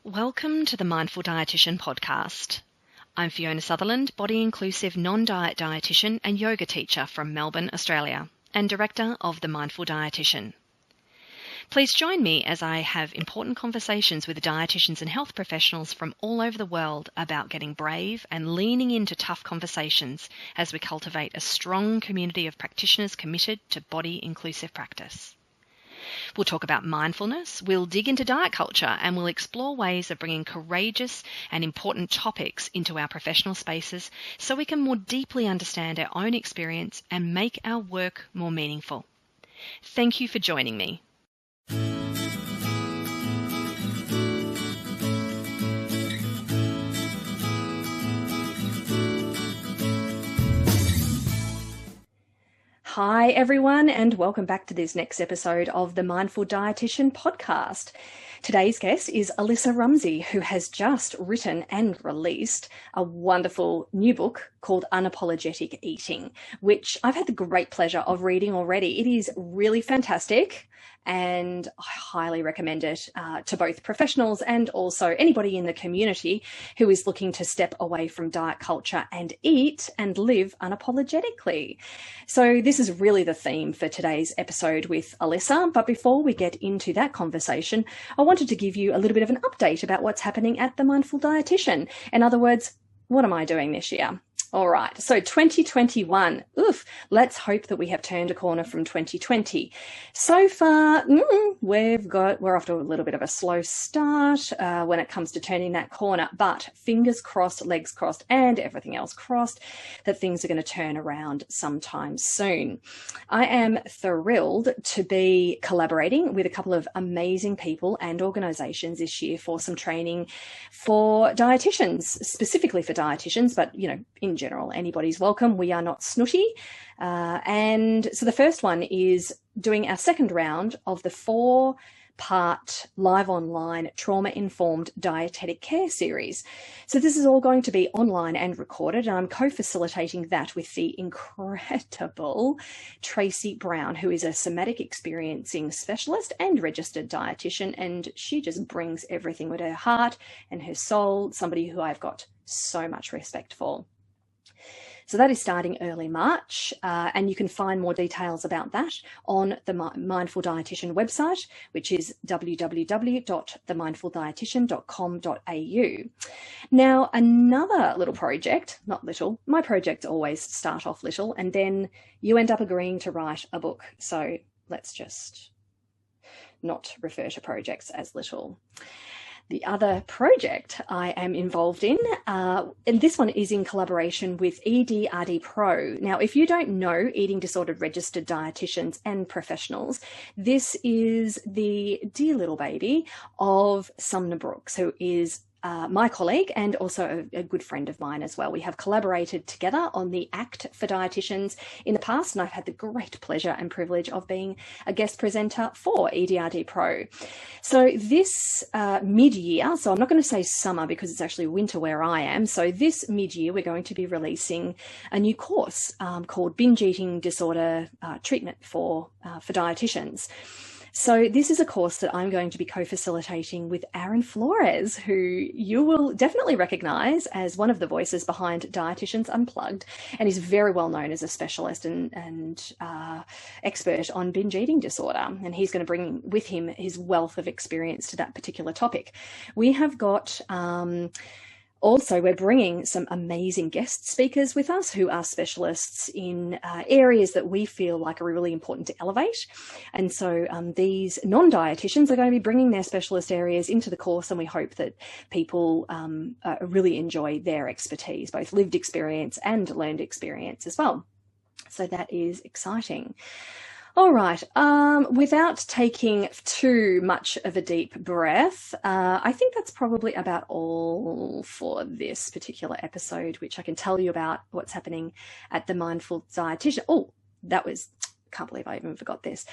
Welcome to the Mindful Dietitian podcast. I'm Fiona Sutherland, body-inclusive non-diet dietitian and yoga teacher from Melbourne, Australia, and director of the Mindful Dietitian. Please join me as I have important conversations with dietitians and health professionals from all over the world about getting brave and leaning into tough conversations as we cultivate a strong community of practitioners committed to body-inclusive practice. We'll talk about mindfulness, we'll dig into diet culture, and we'll explore ways of bringing courageous and important topics into our professional spaces so we can more deeply understand our own experience and make our work more meaningful. Thank you for joining me. Hi everyone, and welcome back to this next episode of the Mindful Dietitian podcast. Today's guest is Alissa Rumsey, who has just written and released a wonderful new book called Unapologetic Eating, which I've had the great pleasure of reading already. It is really fantastic, and I highly recommend it to both professionals and also anybody in the community who is looking to step away from diet culture and eat and live unapologetically. So this is really the theme for today's episode with Alissa. But before we get into that conversation, I wanted to give you a little bit of an update about what's happening at the Mindful Dietitian. In other words, what am I doing this year? All right, so 2021, let's hope that we have turned a corner from 2020. So far, we're off to a little bit of a slow start when it comes to turning that corner, but fingers crossed, legs crossed, and everything else crossed that things are going to turn around sometime soon. I am thrilled to be collaborating with a couple of amazing people and organizations this year for some training for dietitians, specifically for dietitians, but, in general, anybody's welcome. We are not snooty. And so the first one is doing our second round of the 4-part live online trauma-informed dietetic care series. So this is all going to be online and recorded, and I'm co-facilitating that with the incredible Tracy Brown, who is a somatic experiencing specialist and registered dietitian, and she just brings everything with her heart and her soul, somebody who I've got so much respect for. So that is starting early March, and you can find more details about that on the Mindful Dietitian website, which is www.themindfuldietitian.com.au. Now, another little project, not little, my projects always start off little, and then you end up agreeing to write a book. So let's just not refer to projects as little. The other project I am involved in, and this one is in collaboration with EDRD Pro. Now, if you don't know eating disordered registered dietitians and professionals, this is the dear little baby of Sumner Brooks, who is my colleague and also a good friend of mine as well. We have collaborated together on the Act for Dietitians in the past, and I've had the great pleasure and privilege of being a guest presenter for EDRD Pro. So this mid-year, so I'm not going to say summer because it's actually winter where I am. So this mid-year, we're going to be releasing a new course called Binge Eating Disorder Treatment for dietitians. So this is a course that I'm going to be co-facilitating with Aaron Flores, who you will definitely recognise as one of the voices behind Dietitians Unplugged, and is very well known as a specialist and expert on binge eating disorder. And he's going to bring with him his wealth of experience to that particular topic. We have got also, we're bringing some amazing guest speakers with us who are specialists in areas that we feel like are really important to elevate. And so these non-dietitians are going to be bringing their specialist areas into the course, and we hope that people really enjoy their expertise, both lived experience and learned experience as well. So that is exciting. All right, without taking too much of a deep breath, I think that's probably about all for this particular episode, which I can tell you about what's happening at the Mindful Dietitian. Can't believe I even forgot this.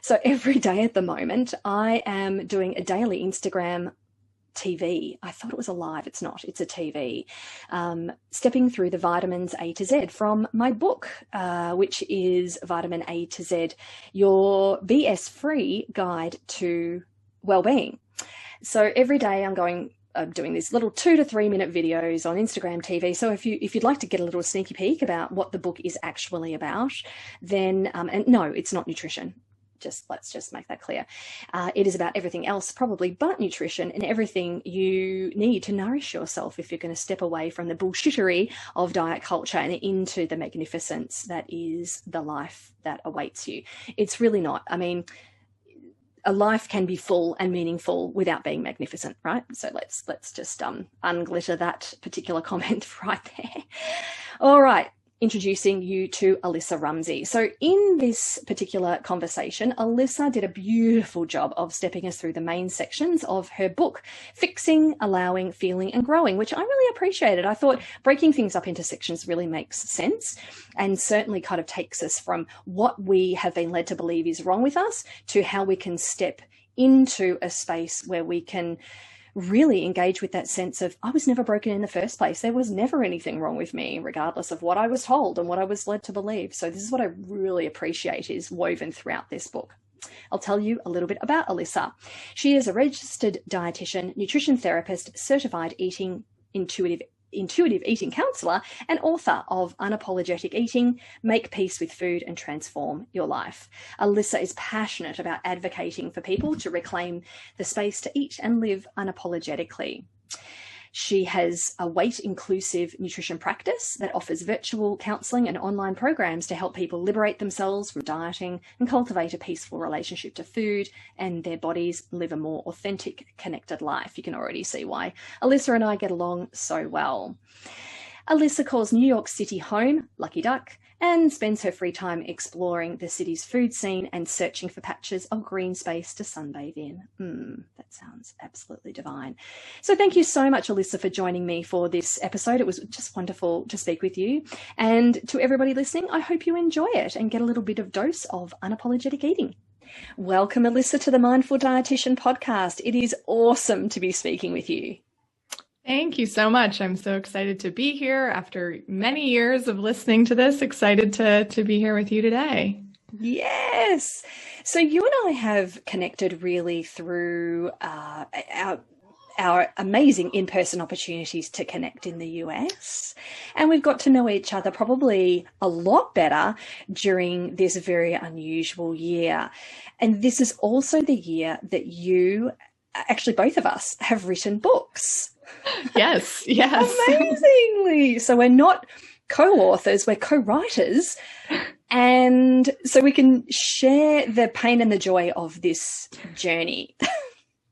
So every day at the moment, I am doing a daily Instagram TV. I thought it was a live. It's not. It's a TV. Stepping through the vitamins A to Z from my book, which is Vitamin A to Z, your BS-free guide to well-being. So every day I'm going doing these little 2 to 3 minute videos on Instagram TV. So if you'd like to get a little sneaky peek about what the book is actually about, then and no, it's not nutrition. Let's just make that clear. It is about everything else probably but nutrition, and everything you need to nourish yourself if you're going to step away from the bullshittery of diet culture and into the magnificence that is the life that awaits you. It's really not. I mean, a life can be full and meaningful without being magnificent, right? So let's just unglitter that particular comment right there. All right. Introducing you to Alissa Rumsey. So in this particular conversation, Alissa did a beautiful job of stepping us through the main sections of her book, Fixing, Allowing, Feeling and Growing, which I really appreciated. I thought breaking things up into sections really makes sense and certainly kind of takes us from what we have been led to believe is wrong with us to how we can step into a space where we can really engage with that sense of, I was never broken in the first place. There was never anything wrong with me, regardless of what I was told and what I was led to believe. So this is what I really appreciate is woven throughout this book. I'll tell you a little bit about Alissa. She is a registered dietitian, nutrition therapist, certified intuitive eating counselor, and author of Unapologetic Eating, Make Peace with Food and Transform Your Life. Alissa is passionate about advocating for people to reclaim the space to eat and live unapologetically. She has a weight-inclusive nutrition practice that offers virtual counselling and online programs to help people liberate themselves from dieting and cultivate a peaceful relationship to food and their bodies, live a more authentic, connected life. You can already see why Alissa and I get along so well. Alissa calls New York City home, lucky duck, and spends her free time exploring the city's food scene and searching for patches of green space to sunbathe in. That sounds absolutely divine. So thank you so much, Alissa, for joining me for this episode. It was just wonderful to speak with you. And to everybody listening, I hope you enjoy it and get a little bit of dose of unapologetic eating. Welcome, Alissa, to the Mindful Dietitian podcast. It is awesome to be speaking with you. Thank you so much. I'm so excited to be here after many years of listening to this. Excited to be here with you today. Yes. So you and I have connected really through our amazing in-person opportunities to connect in the US. And we've got to know each other probably a lot better during this very unusual year. And this is also the year that you, actually both of us, have written books. Yes. Amazingly. So we're not co-authors, we're co-writers. And so we can share the pain and the joy of this journey.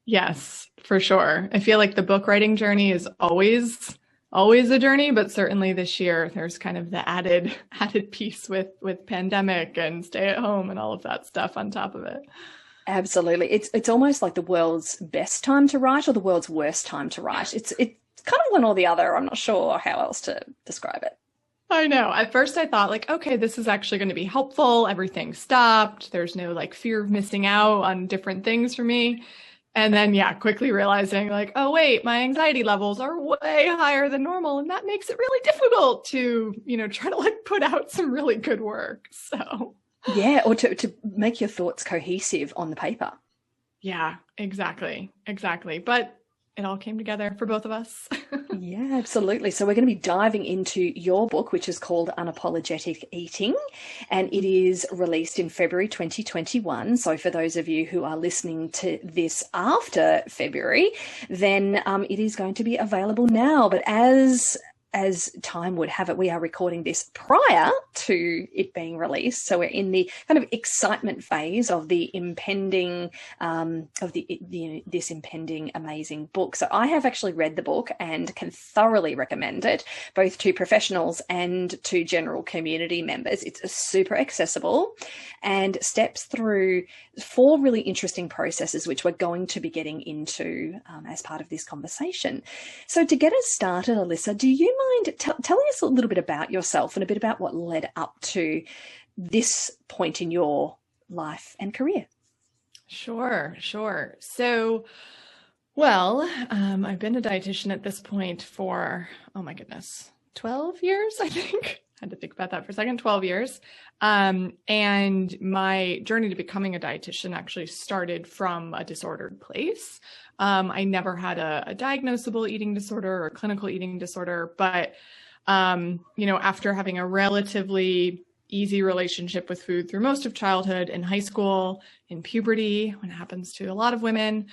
Yes, for sure. I feel like the book writing journey is always a journey, but certainly this year there's kind of the added piece with pandemic and stay at home and all of that stuff on top of it. Absolutely. It's almost like the world's best time to write or the world's worst time to write. It's kind of one or the other. I'm not sure how else to describe it. I know. At first I thought like, okay, this is actually going to be helpful. Everything stopped. There's no like fear of missing out on different things for me. And then, quickly realizing like, oh, wait, my anxiety levels are way higher than normal. And that makes it really difficult to, try to like put out some really good work. So. Yeah, or to make your thoughts cohesive on the paper. Yeah, exactly. But it all came together for both of us. Yeah, absolutely. So we're going to be diving into your book, which is called Unapologetic Eating, and it is released in February 2021. So for those of you who are listening to this after February, then it is going to be available now. But as time would have it, we are recording this prior to it being released. So we're in the kind of excitement phase of the impending, this impending amazing book. So I have actually read the book and can thoroughly recommend it, both to professionals and to general community members. It's super accessible and steps through 4 really interesting processes, which we're going to be getting into as part of this conversation. So to get us started, Alissa, do you mind telling us a little bit about yourself and a bit about what led up to this point in your life and career? Sure. So, I've been a dietitian at this point for, oh my goodness, 12 years, I think. Had to think about that for a second, 12 years. And my journey to becoming a dietitian actually started from a disordered place. I never had a diagnosable eating disorder or clinical eating disorder, but, after having a relatively easy relationship with food through most of childhood, in high school, in puberty, when it happens to a lot of women,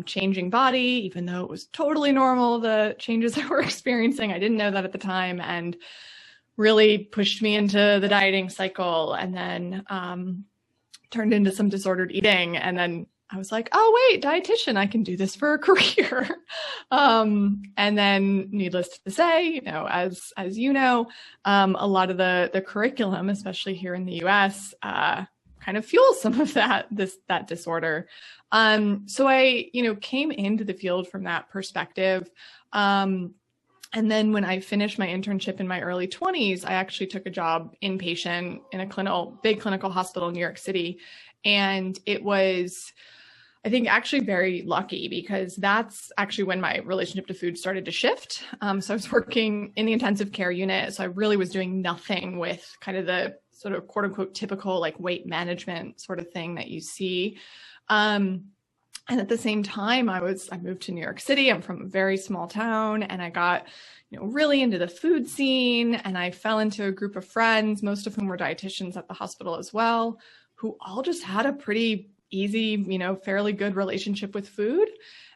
changing body, even though it was totally normal, the changes I were experiencing, I didn't know that at the time, and really pushed me into the dieting cycle, and then turned into some disordered eating. And then I was like, oh, wait, dietitian, I can do this for a career. And then needless to say, as you know, a lot of the curriculum, especially here in the US, kind of fuels some of that disorder. So I, came into the field from that perspective. And then when I finished my internship in my early 20s, I actually took a job inpatient in a big clinical hospital in New York City. And it was, I think, actually very lucky, because that's actually when my relationship to food started to shift. So I was working in the intensive care unit. So I really was doing nothing with kind of the sort of quote unquote typical like weight management sort of thing that you see. And at the same time, I moved to New York City. I'm from a very small town, and I got, really into the food scene, and I fell into a group of friends, most of whom were dietitians at the hospital as well, who all just had a pretty easy, fairly good relationship with food.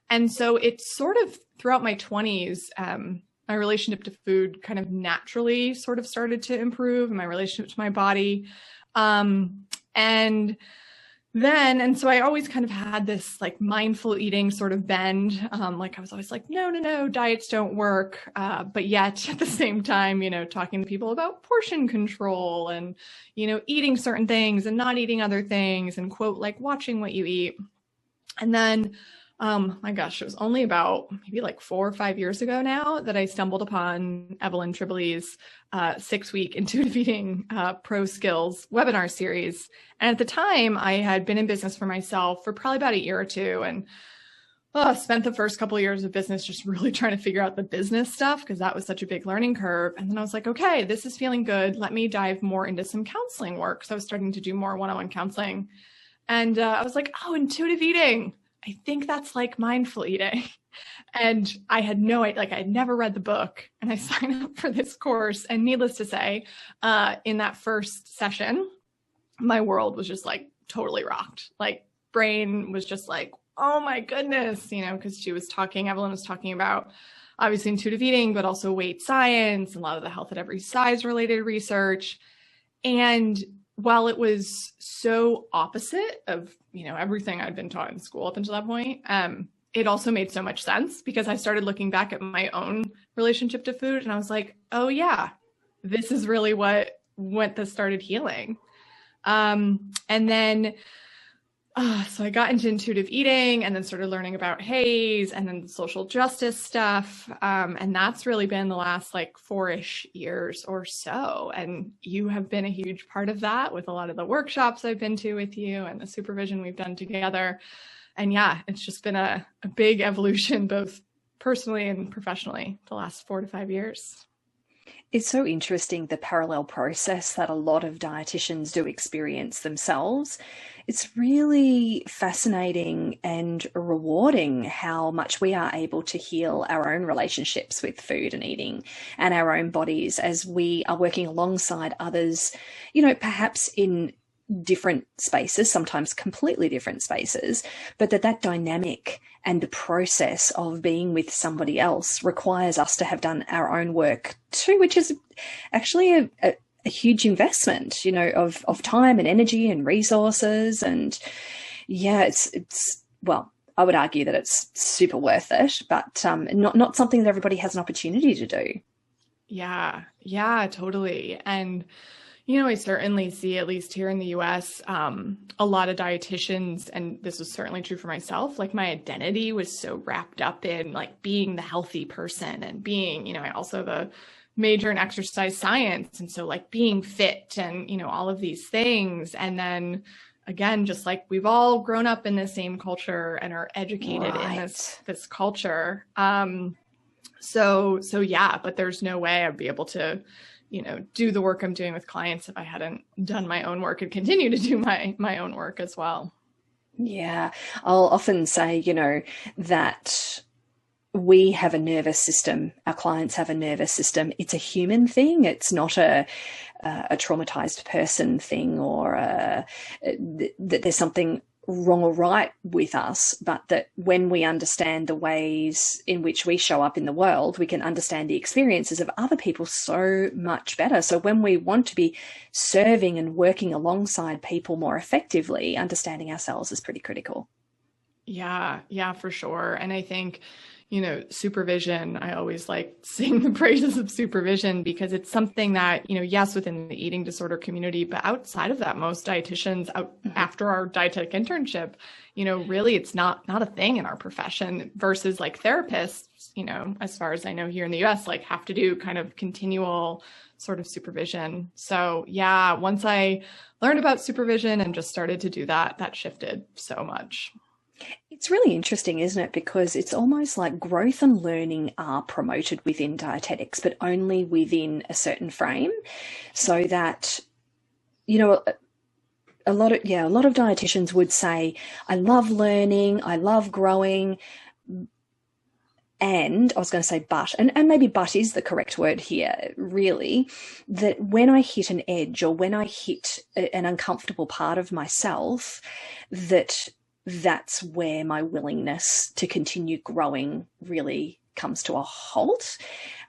And so it sort of throughout my 20s, my relationship to food kind of naturally sort of started to improve, and my relationship to my body. And so I always kind of had this like mindful eating sort of bend. Like I was always like, no, diets don't work. But yet at the same time, talking to people about portion control and, eating certain things and not eating other things, and quote, like watching what you eat. And then, my gosh, it was only about maybe like 4 or 5 years ago now that I stumbled upon Evelyn Tribole's 6-week intuitive eating pro skills webinar series. And at the time, I had been in business for myself for probably about a year or two, and spent the first couple of years of business just really trying to figure out the business stuff, because that was such a big learning curve. And then I was like, okay, this is feeling good. Let me dive more into some counseling work. So I was starting to do more one-on-one counseling. And I was like, oh, intuitive eating. I think that's like mindful eating. And I had no idea, like I had never read the book, and I signed up for this course. And needless to say, in that first session, my world was just like totally rocked. Like brain was just like, oh my goodness, because Evelyn was talking about obviously intuitive eating, but also weight science and a lot of the health at every size related research. And while it was so opposite of, everything I'd been taught in school up until that point, it also made so much sense, because I started looking back at my own relationship to food, and I was like, oh yeah, this is really what this started healing. And then, so I got into intuitive eating, and then started learning about HAES and then social justice stuff. And that's really been the last like 4-ish years or so. And you have been a huge part of that with a lot of the workshops I've been to with you and the supervision we've done together. And yeah, it's just been a big evolution, both personally and professionally, the last 4 to 5 years. It's so interesting, the parallel process that a lot of dietitians do experience themselves. It's really fascinating and rewarding how much we are able to heal our own relationships with food and eating and our own bodies as we are working alongside others, perhaps in different spaces, sometimes completely different spaces, but that dynamic and the process of being with somebody else requires us to have done our own work too, which is actually a huge investment, of time and energy and resources. And yeah, it's well, I would argue that it's super worth it, but not something that everybody has an opportunity to do. Yeah, totally. And I certainly see, at least here in the US, a lot of dietitians, and this was certainly true for myself, like my identity was so wrapped up in like being the healthy person and being, I also have a major in exercise science. And so like being fit and, all of these things. And then again, just like we've all grown up in the same culture and are educated in this culture. So yeah, but there's no way I'd be able to do the work I'm doing with clients if I hadn't done my own work and continue to do my own work as well. Yeah, I'll often say, that we have a nervous system. Our clients have a nervous system. It's a human thing. It's not a traumatized person thing, or that there's something wrong or right with us, but that when we understand the ways in which we show up in the world, we can understand the experiences of other people so much better. So when we want to be serving and working alongside people more effectively, understanding ourselves is pretty critical. Yeah, for sure. And I think, supervision, I always like sing the praises of supervision, because it's something that, yes, within the eating disorder community, but outside of that, most dietitians after our dietetic internship, really it's not a thing in our profession, versus like therapists, as far as I know here in the US, like have to do kind of continual sort of supervision. So yeah, once I learned about supervision and just started to do that, that shifted so much. It's really interesting, isn't it? Because it's almost like growth and learning are promoted within dietetics, but only within a certain frame, so that, a lot of dietitians would say, I love learning, I love growing. And I was going to say but, and maybe but is the correct word here, really, that when I hit an edge, or when I hit an uncomfortable part of myself, that's where my willingness to continue growing really comes to a halt.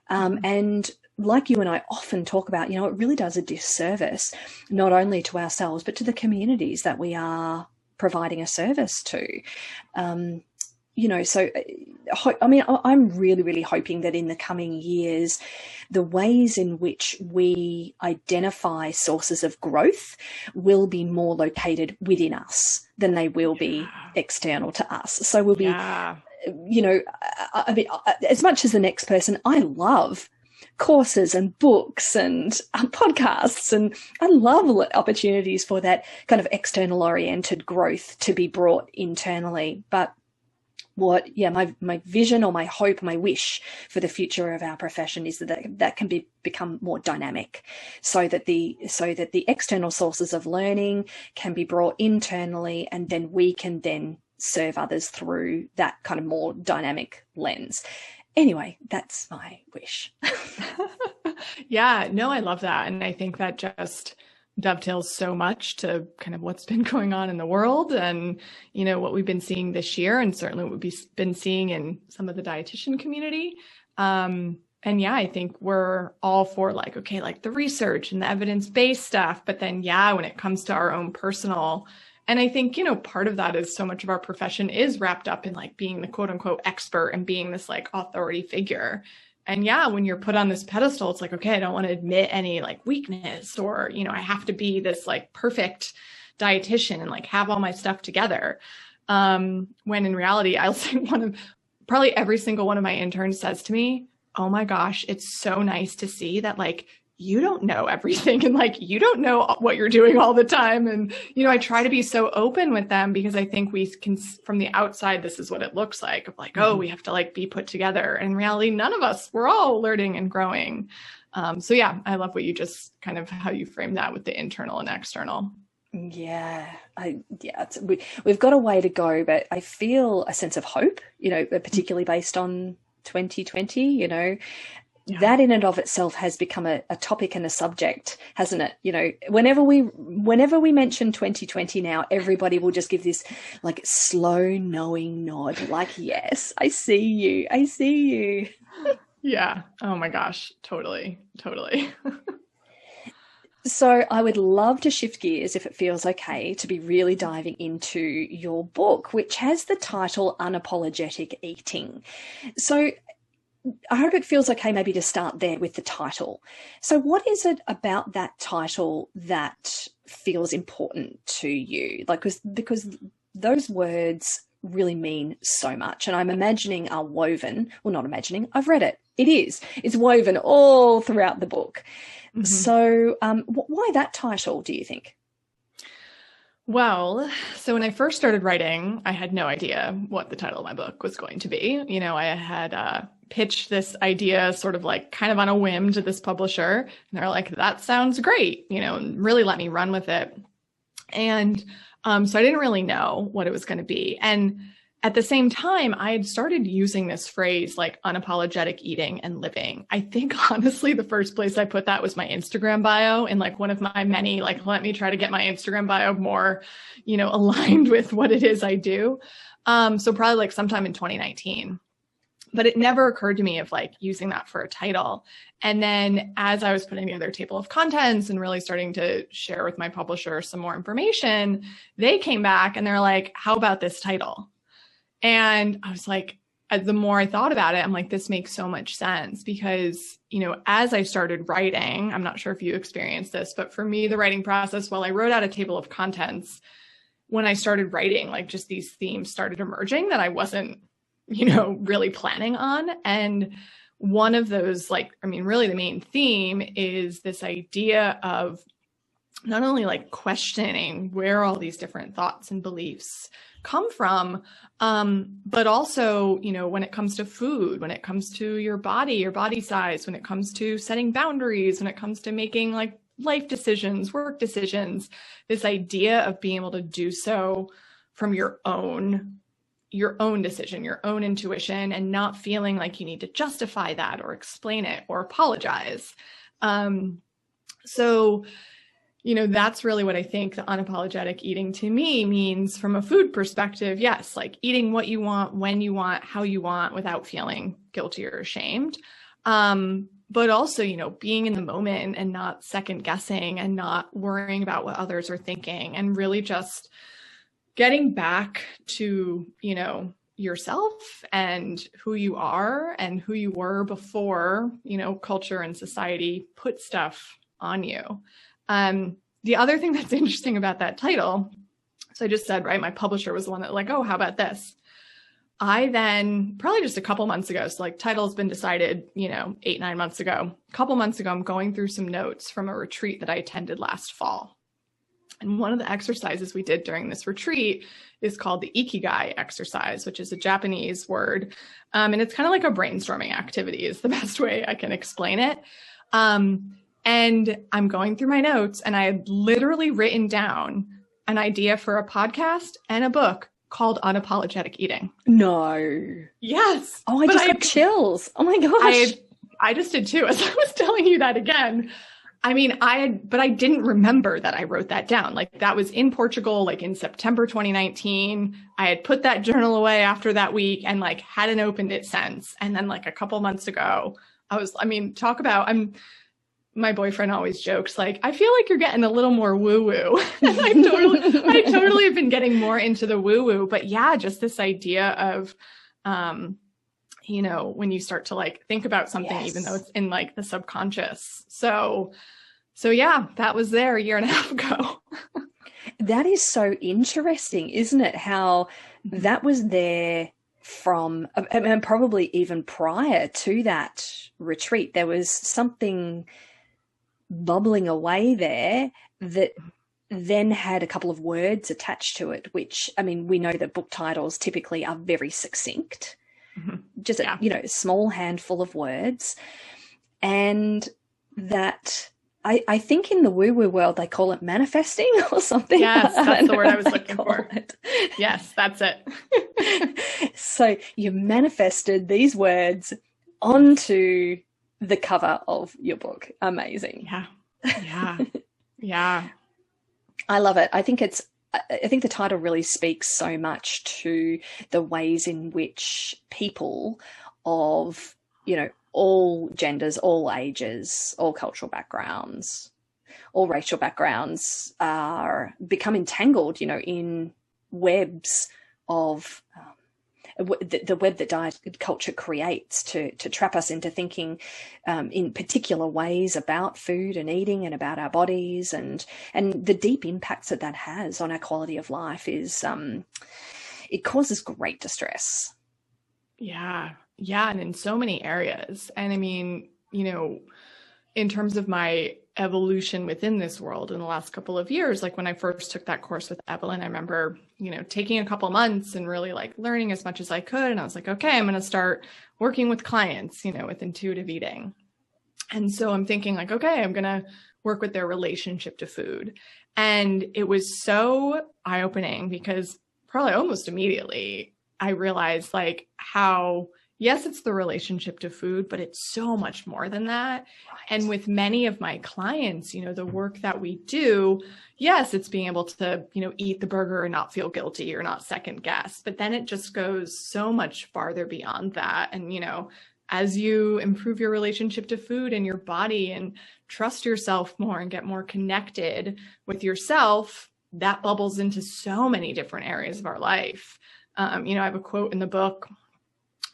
And like you and I often talk about, it really does a disservice, not only to ourselves, but to the communities that we are providing a service to. So, I'm really, really hoping that in the coming years, the ways in which we identify sources of growth will be more located within us than they will be external to us. So we'll be, as much as the next person, I love courses and books and podcasts, and I love opportunities for that kind of external oriented growth to be brought internally. But my vision, or my hope, my wish for the future of our profession is that can become more dynamic, so that the external sources of learning can be brought internally, and then we can then serve others through that kind of more dynamic lens. Anyway, that's my wish. Yeah, no, I love that. And I think that just dovetails so much to kind of what's been going on in the world, and, what we've been seeing this year, and certainly what we've been seeing in some of the dietitian community. And yeah, I think we're all for like the research and the evidence-based stuff, but then when it comes to our own personal, and I think, part of that is so much of our profession is wrapped up in like being the quote unquote expert and being this like authority figure. And when you're put on this pedestal, it's like, okay, I don't want to admit any like weakness, or, I have to be this like perfect dietitian and like have all my stuff together. When in reality, I'll say probably every single one of my interns says to me, oh my gosh, it's so nice to see that like you don't know everything, and like you don't know what you're doing all the time. And, I try to be so open with them, because I think we can, from the outside, this is what it looks like, of like, oh, we have to like be put together. And in reality, none of us, we're all learning and growing. So yeah, I love what you just kind of how you frame that with the internal and external. Yeah, we've got a way to go, but I feel a sense of hope, particularly based on 2020, that in and of itself has become a topic and a subject, hasn't it? Whenever we mention 2020 now, everybody will just give this like slow knowing nod, like, yes, I see you. Yeah. Oh my gosh. Totally. So I would love to shift gears, if it feels okay, to be really diving into your book, which has the title Unapologetic Eating. So I hope it feels okay maybe to start there with the title. So what is it about that title that feels important to you? Like, because those words really mean so much, and I'm imagining are woven, well, not imagining, I've read it. It's woven all throughout the book. Mm-hmm. So why that title, do you think? Well, so when I first started writing, I had no idea what the title of my book was going to be. I had pitched this idea sort of like kind of on a whim to this publisher. And they're like, that sounds great, and really let me run with it. And so I didn't really know what it was going to be. And at the same time, I had started using this phrase like unapologetic eating and living. I think honestly, the first place I put that was my Instagram bio, and like one of my many, like, let me try to get my Instagram bio more, aligned with what it is I do. So probably like sometime in 2019, but it never occurred to me of like using that for a title. And then as I was putting together a table of contents and really starting to share with my publisher some more information, they came back and they're like, how about this title? And I was like, the more I thought about it, I'm like, this makes so much sense because, as I started writing, I'm not sure if you experienced this, but for me, the writing process, while I wrote out a table of contents, when I started writing, like just these themes started emerging that I wasn't, really planning on. And one of those, really the main theme is this idea of not only like questioning where all these different thoughts and beliefs come from, but also, when it comes to food, when it comes to your body size, when it comes to setting boundaries, when it comes to making like life decisions, work decisions, this idea of being able to do so from your own decision, your own intuition, and not feeling like you need to justify that or explain it or apologize. So that's really what I think the unapologetic eating to me means from a food perspective. Yes, like eating what you want, when you want, how you want, without feeling guilty or ashamed. But also, being in the moment and not second guessing and not worrying about what others are thinking, and really just getting back to, yourself and who you are and who you were before, culture and society put stuff on you. The other thing that's interesting about that title, so I just said, right, my publisher was the one that like, oh, how about this? I then, probably just a couple months ago, so like title's been decided, 8-9 months ago. A couple months ago, I'm going through some notes from a retreat that I attended last fall. And one of the exercises we did during this retreat is called the Ikigai exercise, which is a Japanese word. And it's kind of like a brainstorming activity is the best way I can explain it. And I'm going through my notes, and I had literally written down an idea for a podcast and a book called Unapologetic Eating. No. Yes. Oh, I just got chills. Oh my gosh. I just did too. As I was telling you that again. I mean, but I didn't remember that I wrote that down. Like that was in Portugal, like in September 2019. I had put that journal away after that week and like hadn't opened it since. And then like a couple months ago, talk about, my boyfriend always jokes, like, I feel like you're getting a little more woo-woo. I totally have been getting more into the woo-woo. But yeah, just this idea of, when you start to like think about something, yes, even though it's in like the subconscious. So yeah, that was there a year and a half ago. That is so interesting, isn't it? How that was there from, and probably even prior to that retreat, there was something bubbling away there that then had a couple of words attached to it, which, we know that book titles typically are very succinct, just a small handful of words. And that I think in the woo-woo world, they call it manifesting or something. Yes, that's the word I was looking for. Yes, that's it. So you manifested these words onto the cover of your book. Amazing. Yeah. I love it. I think the title really speaks so much to the ways in which people of, all genders, all ages, all cultural backgrounds, all racial backgrounds are become entangled, in webs of the web that diet culture creates to trap us into thinking in particular ways about food and eating and about our bodies, and the deep impacts that has on our quality of life is it causes great distress. Yeah, and in so many areas. And in terms of my evolution within this world in the last couple of years. Like when I first took that course with Evelyn, I remember, taking a couple months and really like learning as much as I could. And I was like, okay, I'm going to start working with clients, with intuitive eating. And so I'm thinking like, okay, I'm going to work with their relationship to food. And it was so eye-opening because probably almost immediately I realized like how, yes, it's the relationship to food, but it's so much more than that. Right. And with many of my clients, the work that we do, yes, it's being able to, eat the burger and not feel guilty or not second guess, but then it just goes so much farther beyond that. And, as you improve your relationship to food and your body and trust yourself more and get more connected with yourself, that bubbles into so many different areas of our life. I have a quote in the book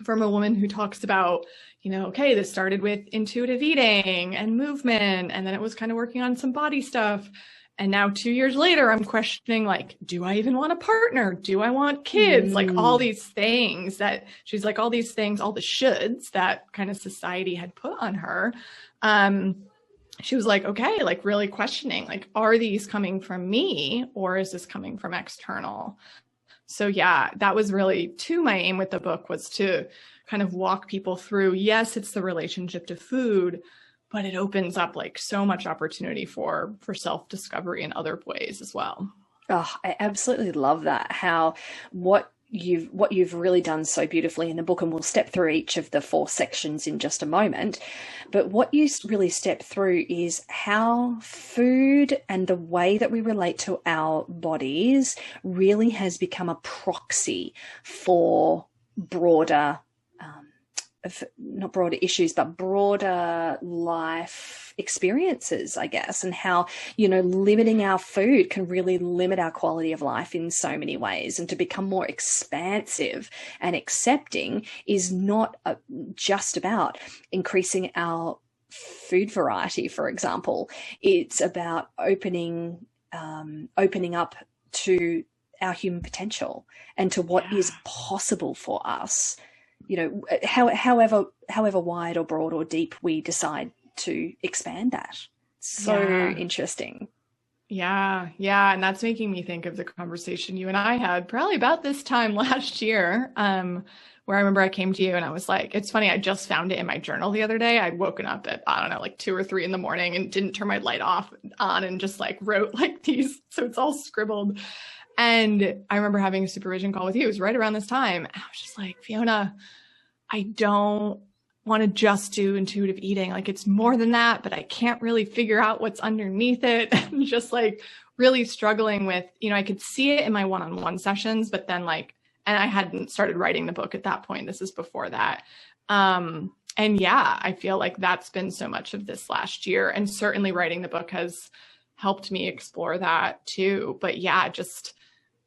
from a woman who talks about, okay, this started with intuitive eating and movement, and then it was kind of working on some body stuff. And now 2 years later, I'm questioning, like, do I even want a partner? Do I want kids? Like all these things that she's like, all these things, all the shoulds that kind of society had put on her. She was like, okay, like really questioning, like, are these coming from me or is this coming from external? So yeah, that was really my aim with the book, was to kind of walk people through, yes, it's the relationship to food, but it opens up like so much opportunity for self-discovery in other ways as well. Oh, I absolutely love that. How what you've really done so beautifully in the book, and we'll step through each of the 4 sections in just a moment. But what you really step through is how food and the way that we relate to our bodies really has become a proxy for broader not broader issues, but broader life experiences, I guess, and how, limiting our food can really limit our quality of life in so many ways. And to become more expansive and accepting is not just about increasing our food variety, for example. It's about opening up to our human potential and to what is possible for us. However wide or broad or deep we decide to expand that. So interesting. Yeah. And that's making me think of the conversation you and I had probably about this time last year, where I remember I came to you and I was like, it's funny, I just found it in my journal the other day. I'd woken up at, I don't know, like 2 or 3 in the morning and didn't turn my light on and just like wrote like these. So it's all scribbled. And I remember having a supervision call with you. It was right around this time. I was just like, Fiona, I don't want to just do intuitive eating. Like it's more than that, but I can't really figure out what's underneath it. And just like really struggling with, I could see it in my one-on-one sessions, but then and I hadn't started writing the book at that point. This is before that. And yeah, I feel like that's been so much of this last year. And certainly writing the book has helped me explore that too. But yeah,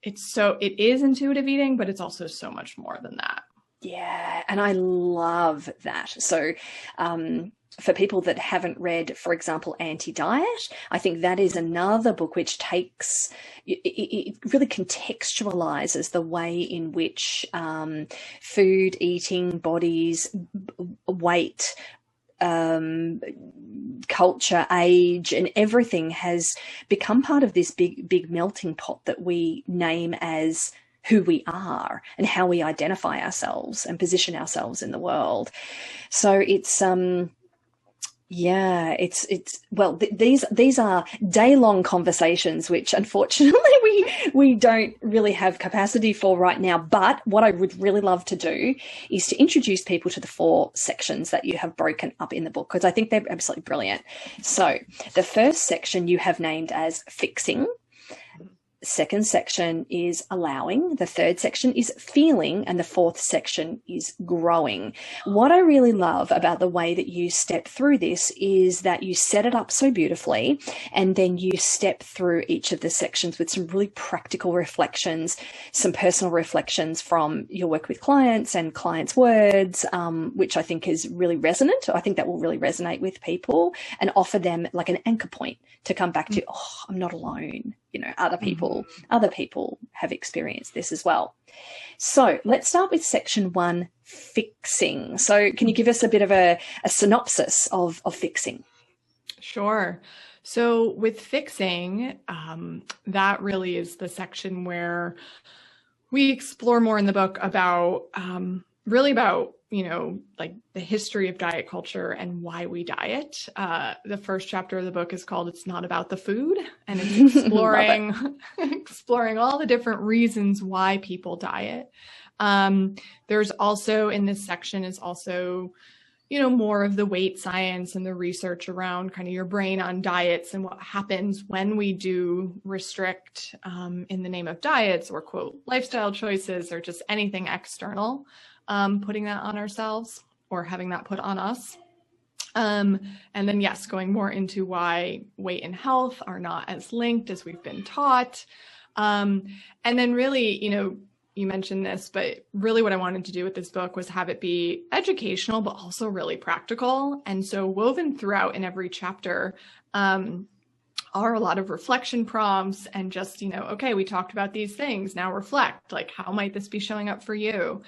it is intuitive eating, but it's also so much more than that. Yeah, and I love that. So for people that haven't read, for example, Antidiet, I think that is another book which takes, it really contextualizes the way in which food, eating, bodies, weight, culture, age, and everything has become part of this big melting pot that we name as who we are and how we identify ourselves and position ourselves in the world. So it's these are day-long conversations, which unfortunately we don't really have capacity for right now. But what I would really love to do is to introduce people to the 4 sections that you have broken up in the book, because I think they're absolutely brilliant. So the first section you have named as fixing. Second section is allowing. The third section is feeling. And the fourth section is growing. What I really love about the way that you step through this is that you set it up so beautifully, and then you step through each of the sections with some really practical reflections, some personal reflections from your work with clients and clients' words, which I think is really resonant. I think that will really resonate with people and offer them like an anchor point to come back to. Oh, I'm not alone. Other people have experienced this as well. So let's start with section 1, fixing. So can you give us a bit of a synopsis of fixing? Sure. So with fixing, that really is the section where we explore more in the book about really about, like the history of diet culture and why we diet. The first chapter of the book is called It's Not About the Food, and it's exploring exploring all the different reasons why people diet. There's also in this section is also more of the weight science and the research around kind of your brain on diets and what happens when we do restrict in the name of diets or quote lifestyle choices or just anything external, putting that on ourselves or having that put on us. And then, yes, going more into why weight and health are not as linked as we've been taught. And then really, you mentioned this, but really what I wanted to do with this book was have it be educational, but also really practical. And so woven throughout in every chapter are a lot of reflection prompts and just, okay, we talked about these things. Now reflect, like, how might this be showing up for you?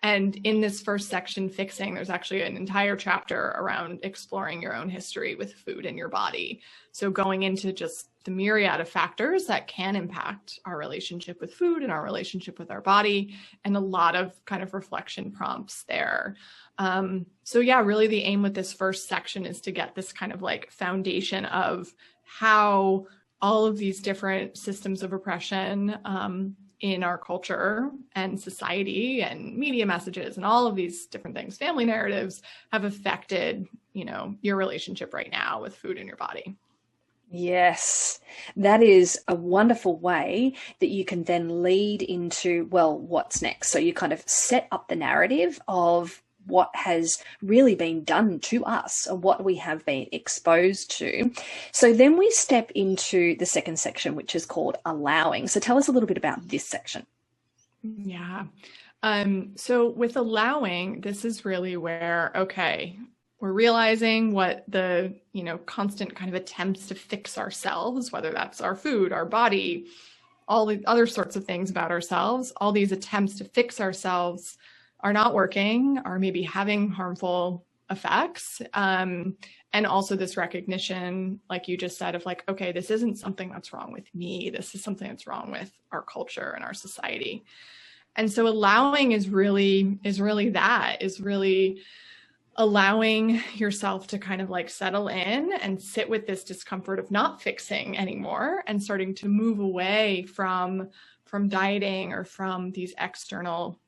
And in this first section, fixing, there's actually an entire chapter around exploring your own history with food in your body. So going into just the myriad of factors that can impact our relationship with food and our relationship with our body, and a lot of kind of reflection prompts there. So yeah, really the aim with this first section is to get this kind of like foundation of how all of these different systems of oppression in our culture and society and media messages and all of these different things, family narratives, have affected, your relationship right now with food in your body. Yes, that is a wonderful way that you can then lead into, well, what's next? So you kind of set up the narrative of what has really been done to us or what we have been exposed to. So then we step into the second section, which is called allowing. So tell us a little bit about this section. Yeah. So with allowing, this is really where, okay, we're realizing what the, constant kind of attempts to fix ourselves, whether that's our food, our body, all the other sorts of things about ourselves, all these attempts to fix ourselves are not working, are maybe having harmful effects. And also this recognition, like you just said, of like, okay, this isn't something that's wrong with me. This is something that's wrong with our culture and our society. And so allowing is really allowing yourself to kind of like settle in and sit with this discomfort of not fixing anymore and starting to move away from dieting or from these external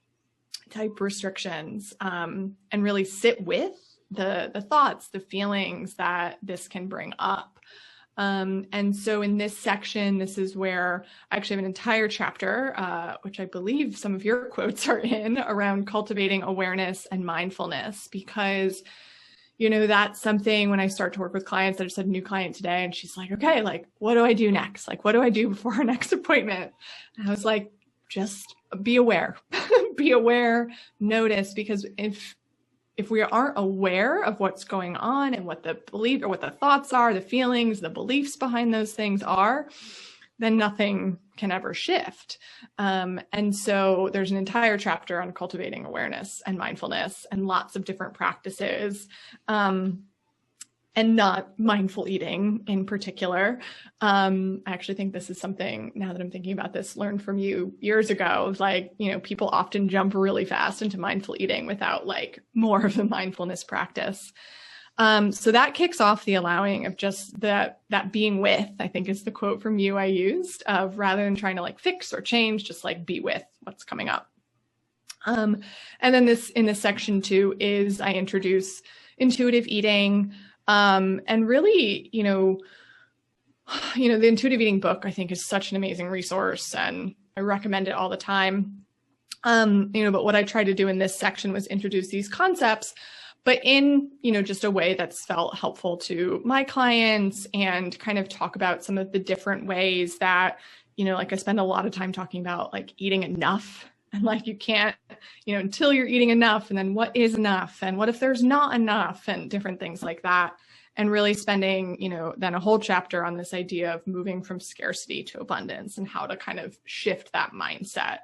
type restrictions, and really sit with the thoughts, the feelings that this can bring up. And so in this section, this is where I actually have an entire chapter, which I believe some of your quotes are in, around cultivating awareness and mindfulness, because, that's something when I start to work with clients. I just had a new client today and she's like, okay, like, what do I do next? Like, what do I do before our next appointment? And I was like, just be aware, be aware, notice, because if we aren't aware of what's going on and what the belief or what the thoughts are, the feelings, the beliefs behind those things are, then nothing can ever shift. And so there's an entire chapter on cultivating awareness and mindfulness and lots of different practices, and not mindful eating in particular. I actually think this is something, now that I'm thinking about this, learned from you years ago. Like, people often jump really fast into mindful eating without like more of the mindfulness practice. So that kicks off the allowing of just that being with, I think is the quote from you I used, of rather than trying to like fix or change, just like be with what's coming up. And then in this section 2 is I introduce intuitive eating. And really, the intuitive eating book, I think, is such an amazing resource and I recommend it all the time. But what I tried to do in this section was introduce these concepts, but in, just a way that's felt helpful to my clients and kind of talk about some of the different ways that, like I spend a lot of time talking about like eating enough. And like, you can't, until you're eating enough, and then what is enough? And what if there's not enough, and different things like that. And really spending, then a whole chapter on this idea of moving from scarcity to abundance and how to kind of shift that mindset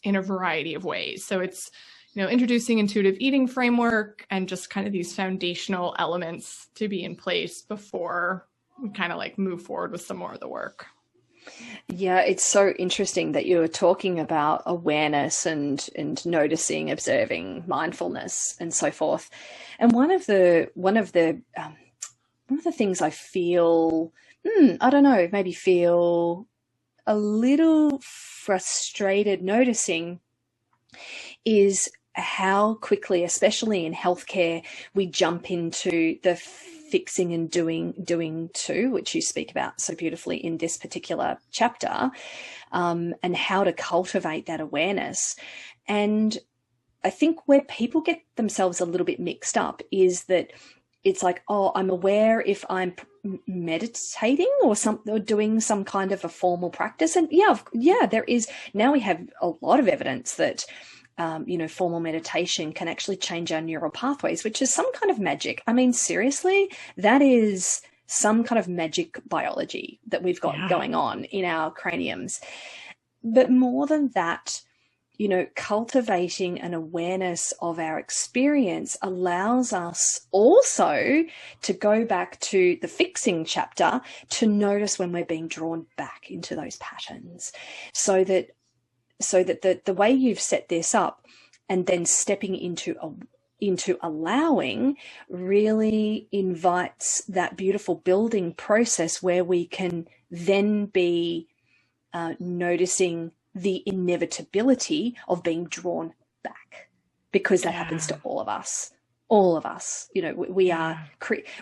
in a variety of ways. So it's, introducing intuitive eating framework and just kind of these foundational elements to be in place before we kind of like move forward with some more of the work. Yeah, it's so interesting that you were talking about awareness and noticing, observing, mindfulness, and so forth. And one of the things I feel, I don't know, maybe feel a little frustrated noticing is how quickly, especially in healthcare, we jump into the fixing and doing too, which you speak about so beautifully in this particular chapter, and how to cultivate that awareness. And I think where people get themselves a little bit mixed up is that it's like, oh, I'm aware if I'm meditating or doing some kind of a formal practice. And yeah, there is. Now we have a lot of evidence that formal meditation can actually change our neural pathways, which is some kind of magic. I mean, seriously, that is some kind of magic biology that we've got going on in our craniums. But more than that, cultivating an awareness of our experience allows us also to go back to the fixing chapter to notice when we're being drawn back into those patterns, so that the way you've set this up and then stepping into allowing really invites that beautiful building process where we can then be noticing the inevitability of being drawn back, because that happens to all of us. We are,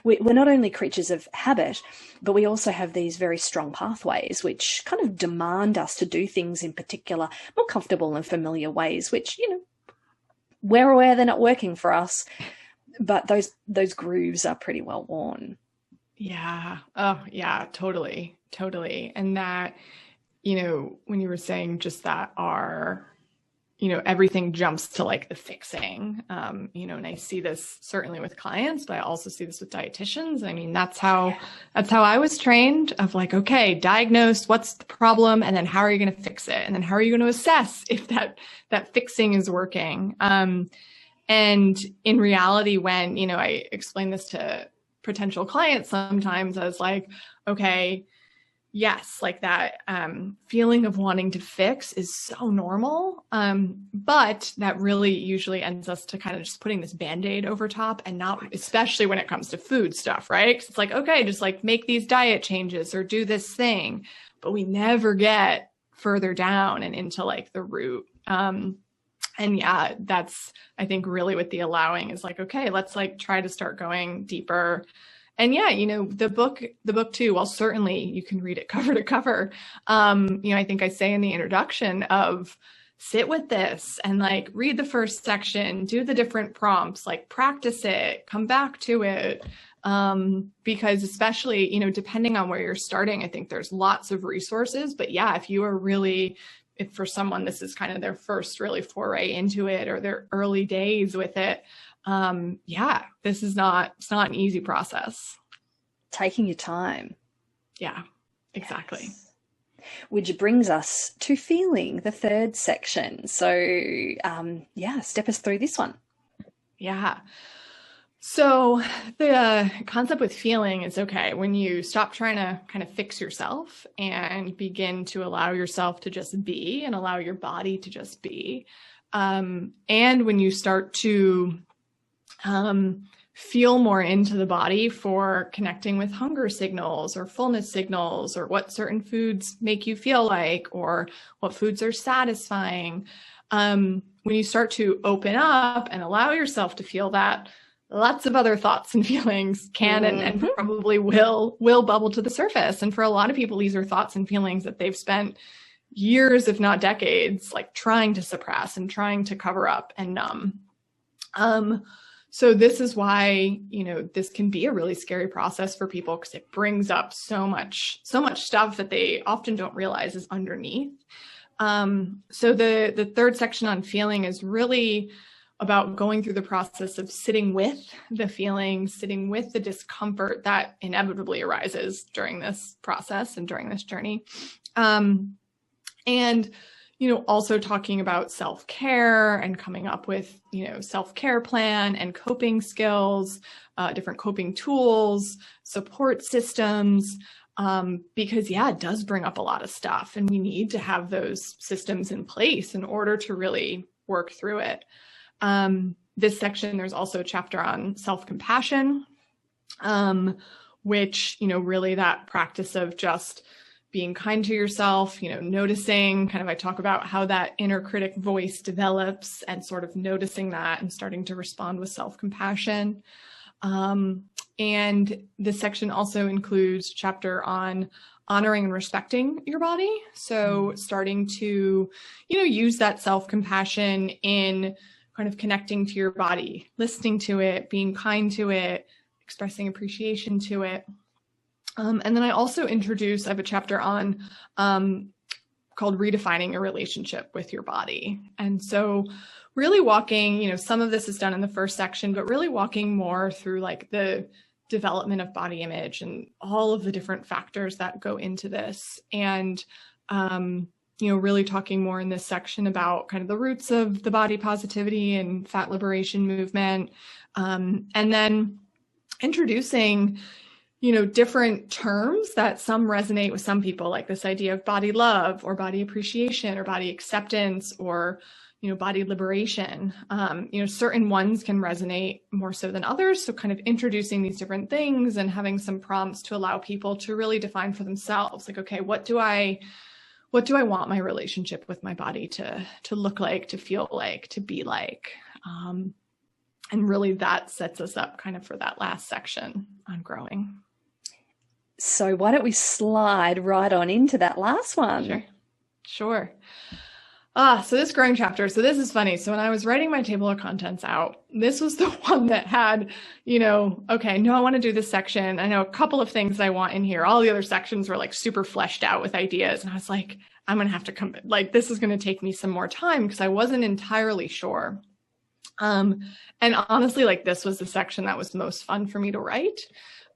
we're not only creatures of habit, but we also have these very strong pathways which kind of demand us to do things in particular, more comfortable and familiar ways, which, we're aware they're not working for us, but those grooves are pretty well worn. Yeah. Oh yeah, totally. And that, when you were saying just that everything jumps to like the fixing, and I see this certainly with clients, but I also see this with dietitians. I mean, that's how I was trained, of like, okay, diagnose what's the problem, and then how are you going to fix it? And then how are you going to assess if that fixing is working? And in reality, when, I explain this to potential clients sometimes as like, okay, yes, like that feeling of wanting to fix is so normal. But that really usually ends us to kind of just putting this Band-Aid over top, and not, especially when it comes to food stuff, right? Because it's like, okay, just like make these diet changes or do this thing, but we never get further down and into like the root. And yeah, that's, I think, really what the allowing is like, okay, let's like try to start going deeper. And yeah, the book too, while certainly you can read it cover to cover, I think I say in the introduction of sit with this and like read the first section, do the different prompts, like practice it, come back to it. Because especially, depending on where you're starting, I think there's lots of resources, but yeah, if for someone, this is kind of their first really foray into it or their early days with it, this is it's not an easy process. Taking your time. Yeah, exactly. Yes. Which brings us to feeling, the third section. So, step us through this one. Yeah. So the concept with feeling is, okay, when you stop trying to kind of fix yourself and begin to allow yourself to just be and allow your body to just be. And when you start to feel more into the body for connecting with hunger signals or fullness signals, or what certain foods make you feel like, or what foods are satisfying. When you start to open up and allow yourself to feel that, lots of other thoughts and feelings can and probably will bubble to the surface. And for a lot of people, these are thoughts and feelings that they've spent years, if not decades, like trying to suppress and trying to cover up and numb. So this is why, this can be a really scary process for people, because it brings up so much stuff that they often don't realize is underneath. So the third section on feeling is really about going through the process of sitting with the feelings, sitting with the discomfort that inevitably arises during this process and during this journey. And, Also talking about self-care and coming up with, self-care plan and coping skills, different coping tools, support systems, because it does bring up a lot of stuff, and we need to have those systems in place in order to really work through it. This section, there's also a chapter on self-compassion, which, really that practice of just being kind to yourself, noticing I talk about how that inner critic voice develops and sort of noticing that and starting to respond with self-compassion. And this section also includes a chapter on honoring and respecting your body. So starting to, use that self-compassion in kind of connecting to your body, listening to it, being kind to it, expressing appreciation to it. And then I also I have a chapter on called Redefining a Relationship with Your Body. And so really walking, some of this is done in the first section, but really walking more through like the development of body image and all of the different factors that go into this. And, really talking more in this section about kind of the roots of the body positivity and fat liberation movement. And then introducing different terms that some resonate with some people, like this idea of body love or body appreciation or body acceptance or, body liberation. Certain ones can resonate more so than others. So kind of introducing these different things and having some prompts to allow people to really define for themselves, like, okay, what do I want my relationship with my body to look like, to feel like, to be like? And really that sets us up kind of for that last section on growing. So why don't we slide right on into that last one? Sure. So this growing chapter, so this is funny. So when I was writing my table of contents out, this was the one that had, okay, no, I want to do this section. I know a couple of things I want in here. All the other sections were like super fleshed out with ideas. And I was like, I'm going to have to come, like, this is going to take me some more time because I wasn't entirely sure. And honestly, like this was the section that was most fun for me to write.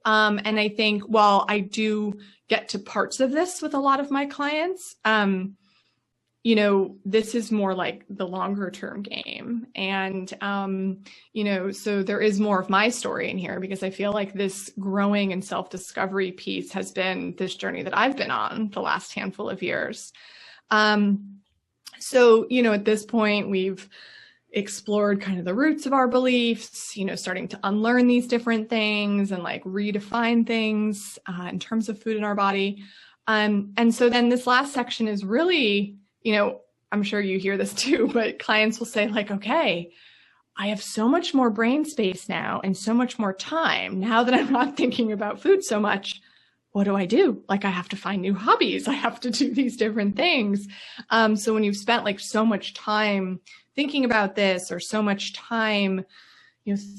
And I think while I do get to parts of this with a lot of my clients, this is more like the longer term game. And, so there is more of my story in here because I feel like this growing and self-discovery piece has been this journey that I've been on the last handful of years. So, at this point, we've explored kind of the roots of our beliefs, starting to unlearn these different things and like redefine things in terms of food in our body. And so then this last section is really, I'm sure you hear this too, but clients will say like, okay, I have so much more brain space now and so much more time now that I'm not thinking about food so much. What do I do? Like I have to find new hobbies. I have to do these different things. So when you've spent like so much time thinking about this or so much time,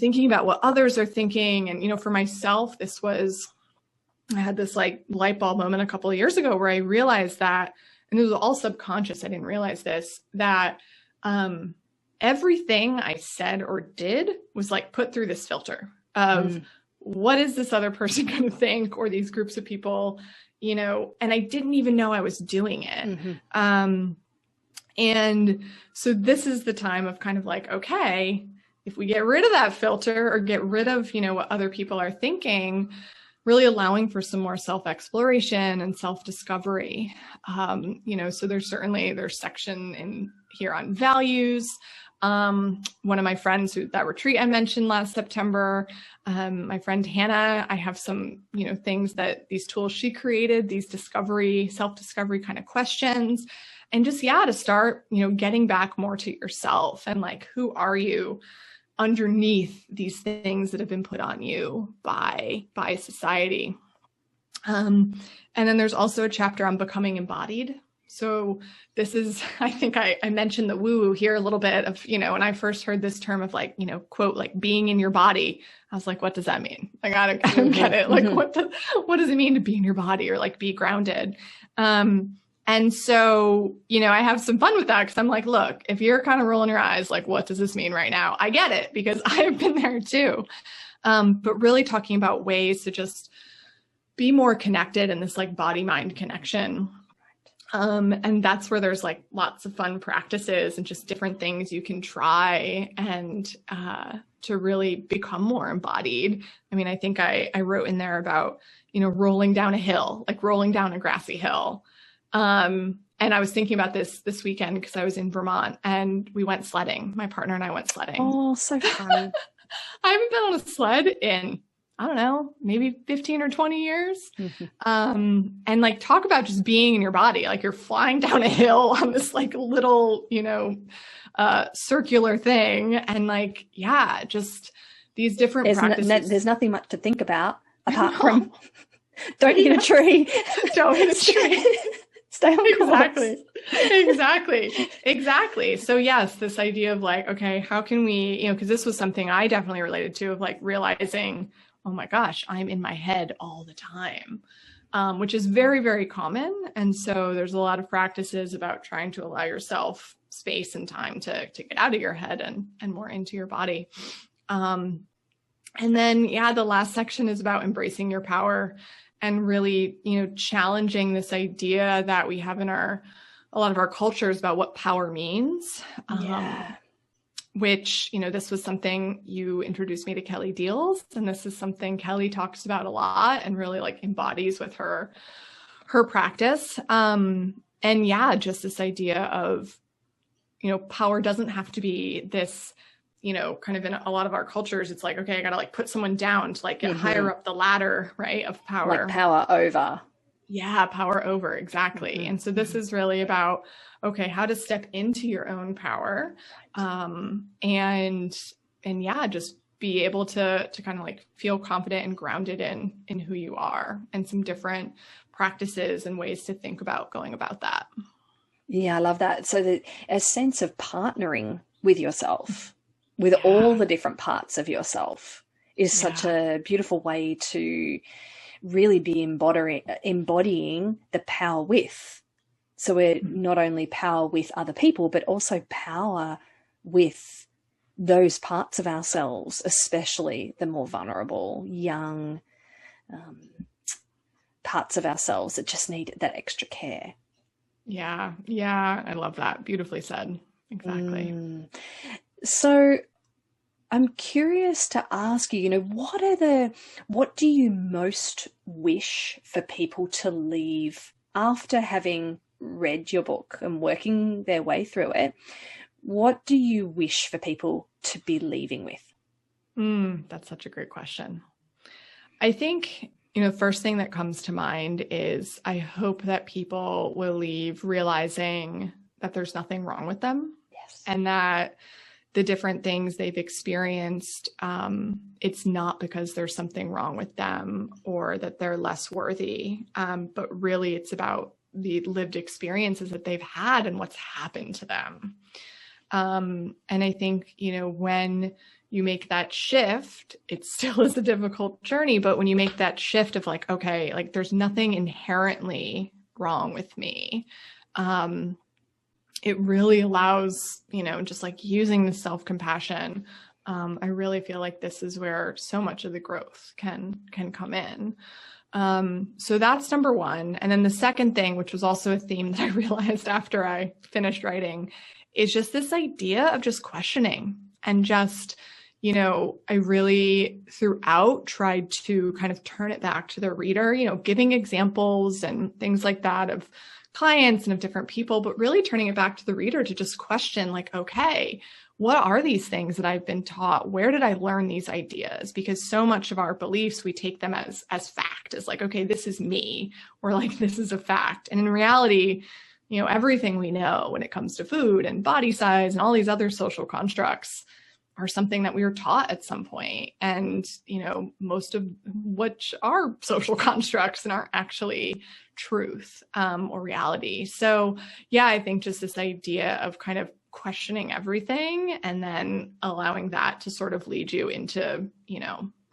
thinking about what others are thinking. And, for myself, I had this like light bulb moment a couple of years ago where I realized that, and it was all subconscious, I didn't realize this, that everything I said or did was like put through this filter of what is this other person going to think, or these groups of people, and I didn't even know I was doing it. And so this is the time of kind of like, okay, if we get rid of that filter or get rid of, what other people are thinking, really allowing for some more self-exploration and self-discovery. So there's section in here on values. One of my friends that retreat I mentioned last September, my friend Hannah, I have some, things these tools she created, these self-discovery kind of questions. And just, to start, getting back more to yourself and like, who are you underneath these things that have been put on you by society. And then there's also a chapter on becoming embodied. So this is, I think I mentioned the woo-woo here a little bit of, when I first heard this term of like, quote, like being in your body, I was like, what does that mean? Like, I don't get it. Like, what does it mean to be in your body or like be grounded? And so, I have some fun with that because I'm like, look, if you're kind of rolling your eyes, like, what does this mean right now? I get it because I've been there too. But really talking about ways to just be more connected in this like body-mind connection. And that's where there's like lots of fun practices and just different things you can try and to really become more embodied. I mean, I think I wrote in there about, rolling down a hill, like rolling down a grassy hill. And I was thinking about this weekend because I was in Vermont and we went sledding. My partner and I went sledding. Oh, so fun. I haven't been on a sled in, I don't know, maybe 15 or 20 years. And like, talk about just being in your body. Like, you're flying down a hill on this like little, circular thing. And like, yeah, just these different practices. There's nothing much to think about apart from don't hit a tree. Don't hit a tree. Stay on course. Exactly. So yes, this idea of like, okay, how can we, because this was something I definitely related to, of like realizing, oh my gosh, I'm in my head all the time, which is very, very common. And so there's a lot of practices about trying to allow yourself space and time to get out of your head and more into your body. And then, the last section is about embracing your power and really, challenging this idea that we have in a lot of our cultures about what power means. Which, this was something you introduced me to Kelly Diels, and this is something Kelly talks about a lot and really like embodies with her practice. And just this idea of, power doesn't have to be this, kind of in a lot of our cultures, it's like, okay, I got to like put someone down to like get higher up the ladder, right, of power. Like power over. Yeah, power over, exactly. And so this is really about, okay, how to step into your own power, and just be able to kind of like feel confident and grounded in who you are, and some different practices and ways to think about going about that. Yeah, I love that. So a sense of partnering with yourself, with all the different parts of yourself, is such a beautiful way to really be embodying the power with. So we're not only power with other people, but also power with those parts of ourselves, especially the more vulnerable, young parts of ourselves that just need that extra care. Yeah, I love that. Beautifully said. Exactly. So I'm curious to ask you, what do you most wish for people to leave after having read your book and working their way through it? What do you wish for people to be leaving with? That's such a great question. I think, the first thing that comes to mind is I hope that people will leave realizing that there's nothing wrong with them. Yes. And that the different things they've experienced, it's not because there's something wrong with them or that they're less worthy, but really it's about the lived experiences that they've had and what's happened to them. And I think, when you make that shift, it still is a difficult journey, but when you make that shift of like, okay, like there's nothing inherently wrong with me, it really allows, just like using the self-compassion. I really feel like this is where so much of the growth can come in. So that's number one. And then the second thing, which was also a theme that I realized after I finished writing, is just this idea of just questioning and just, I really throughout tried to kind of turn it back to the reader, giving examples and things like that of clients and of different people, but really turning it back to the reader to just question like, okay, what are these things that I've been taught? Where did I learn these ideas? Because so much of our beliefs, we take them as fact, as like, okay, this is me, or like, this is a fact. And in reality, everything we know when it comes to food and body size and all these other social constructs are something that we were taught at some point. And, most of which are social constructs and aren't actually truth or reality. So I think just this idea of kind of questioning everything and then allowing that to sort of lead you into,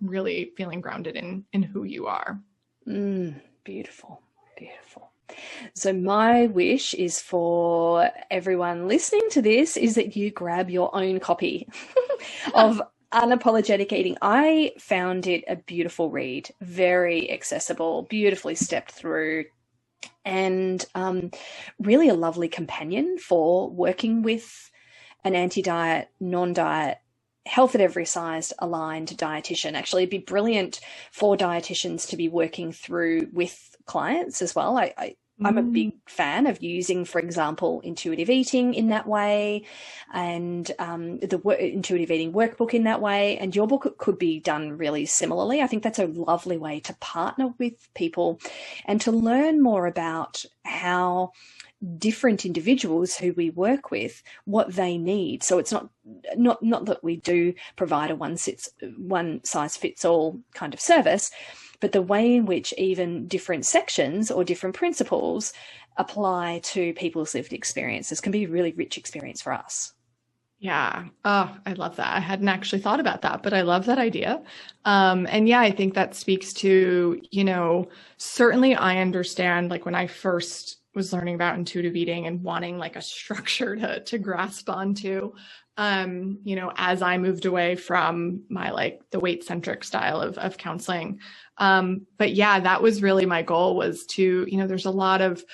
really feeling grounded in who you are. Beautiful. So my wish is for everyone listening to this is that you grab your own copy of Unapologetic Eating. I found it a beautiful read, very accessible, beautifully stepped through, and really a lovely companion for working with an anti-diet, non-diet, health at every size aligned dietitian. Actually, it'd be brilliant for dietitians to be working through with clients as well. I'm a big fan of using, for example, intuitive eating in that way, and the intuitive eating workbook in that way. And your book could be done really similarly. I think that's a lovely way to partner with people and to learn more about how different individuals who we work with, what they need. So it's not that we do provide a one size fits all kind of service, but the way in which even different sections or different principles apply to people's lived experiences can be a really rich experience for us. Yeah. Oh, I love that. I hadn't actually thought about that, but I love that idea. And yeah, I think that speaks to, certainly I understand, like when I first was learning about intuitive eating and wanting like a structure to grasp onto, as I moved away from my like the weight centric style of counseling. But yeah, that was really my goal, was to, there's a lot of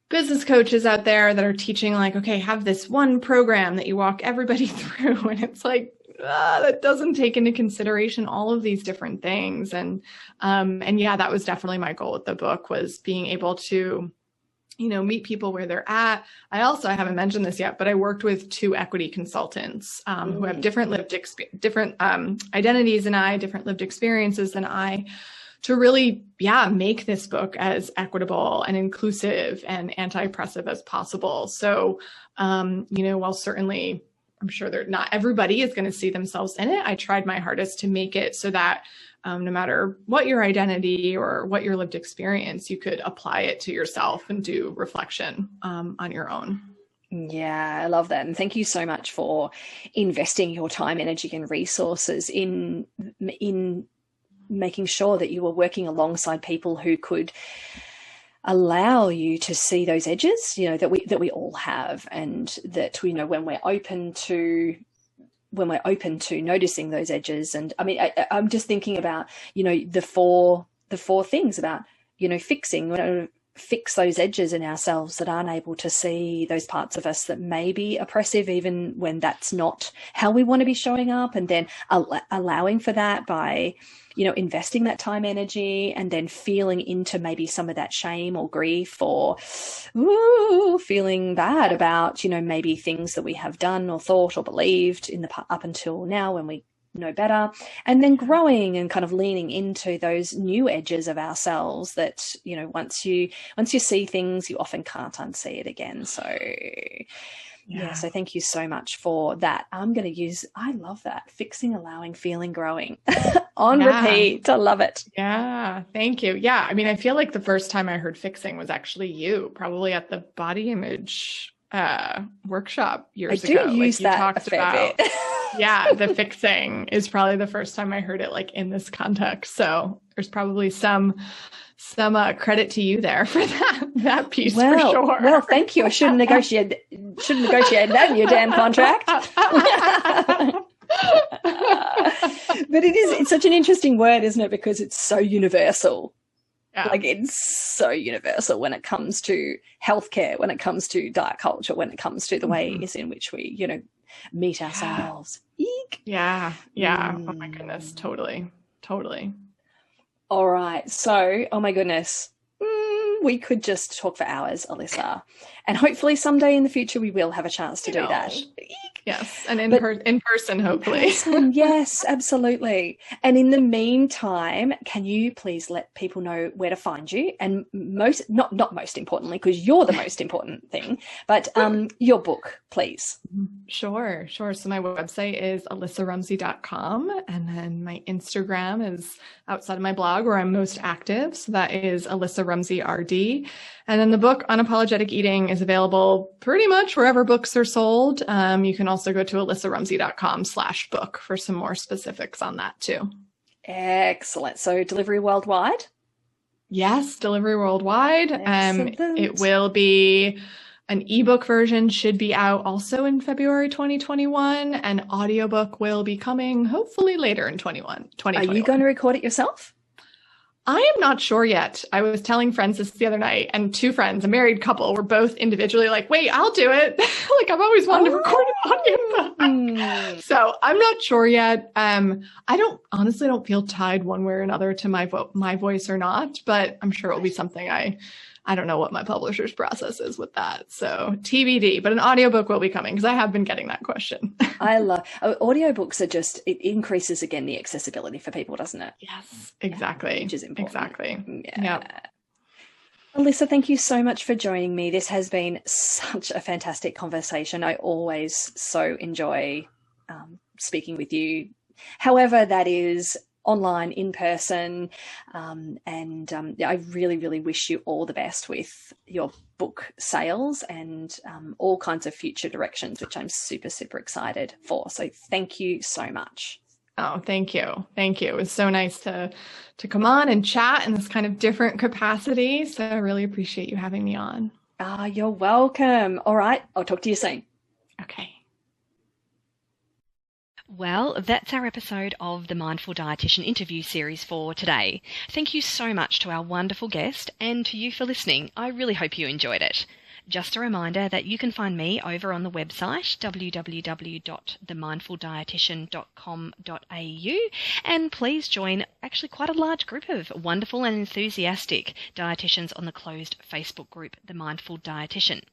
business coaches out there that are teaching like, okay, have this one program that you walk everybody through. And it's like, that doesn't take into consideration all of these different things. And yeah, that was definitely my goal with the book, was being able to, meet people where they're at. I haven't mentioned this yet, but I worked with 2 equity consultants who have different identities than I, different lived experiences than I, to really, make this book as equitable and inclusive and anti-oppressive as possible. So, while certainly I'm sure not everybody is going to see themselves in it, I tried my hardest to make it so that no matter what your identity or what your lived experience, you could apply it to yourself and do reflection on your own. Yeah, I love that. And thank you so much for investing your time, energy, and resources in making sure that you were working alongside people who could allow you to see those edges, that we all have, and that when we're open to noticing those edges. And I mean, I'm just thinking about, the four things about, fixing, fix those edges in ourselves that aren't able to see those parts of us that may be oppressive, even when that's not how we want to be showing up. And then allowing for that by, investing that time, energy, and then feeling into maybe some of that shame or grief, or feeling bad about, maybe things that we have done or thought or believed up until now when we know better, and then growing and kind of leaning into those new edges of ourselves that, once you see things, you often can't unsee it again. So so thank you so much for that. I love that. Fixing, allowing, feeling, growing on repeat. I love it. Yeah. Thank you. Yeah. I mean, I feel like the first time I heard fixing was actually you, probably at the body image workshop years ago. I do use that a fair bit. Yeah, the fixing is probably the first time I heard it like in this context. So there's probably some credit to you there for that piece, for sure. Well, thank you. I shouldn't negotiate that in your damn contract. But it's such an interesting word, isn't it? Because it's so universal. Yeah. Like, it's so universal when it comes to healthcare, when it comes to diet culture, when it comes to the ways in which we, meet ourselves. Eek. Yeah. Yeah. Oh my goodness. Totally. All right. So, oh my goodness, we could just talk for hours, Alissa. And hopefully someday in the future we will have a chance to do that. Yes, and in person, hopefully. Yes, absolutely. And in the meantime, can you please let people know where to find you? And not most importantly, because you're the most important thing, but your book, please. Sure. So my website is alissarumsey.com, and then my Instagram is outside of my blog where I'm most active. So that is Alissa Rumsey RD. And then the book Unapologetic Eating is available pretty much wherever books are sold. You can also go to alissarumsey.com/book for some more specifics on that too. Excellent. So delivery worldwide? Yes, delivery worldwide. It will be an ebook version, should be out also in February 2021. An audiobook will be coming hopefully later in 2021. Are you going to record it yourself? I am not sure yet. I was telling friends this the other night, and two friends, a married couple, were both individually like, wait, I'll do it. Like, I've always wanted to record an audiobook. So I'm not sure yet. I honestly don't feel tied one way or another to my voice or not, but I'm sure it'll be something I don't know what my publisher's process is with that. So TBD, but an audiobook will be coming because I have been getting that question. I love audiobooks it increases again the accessibility for people, doesn't it? Yes, exactly. Which is important. Exactly. Yeah. Alissa, thank you so much for joining me. This has been such a fantastic conversation. I always so enjoy speaking with you, however that is, online, in person, and I really, really wish you all the best with your book sales and all kinds of future directions, which I'm super, super excited for. So thank you so much. Oh, thank you. Thank you. It was so nice to come on and chat in this kind of different capacity. So I really appreciate you having me on. You're welcome. All right. I'll talk to you soon. Okay. Well, that's our episode of the Mindful Dietitian interview series for today. Thank you so much to our wonderful guest and to you for listening. I really hope you enjoyed it. Just a reminder that you can find me over on the website www.themindfuldietitian.com.au, and please join actually quite a large group of wonderful and enthusiastic dietitians on the closed Facebook group, The Mindful Dietitian.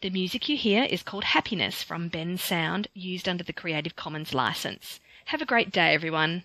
The music you hear is called Happiness from Ben Sound, used under the Creative Commons license. Have a great day, everyone.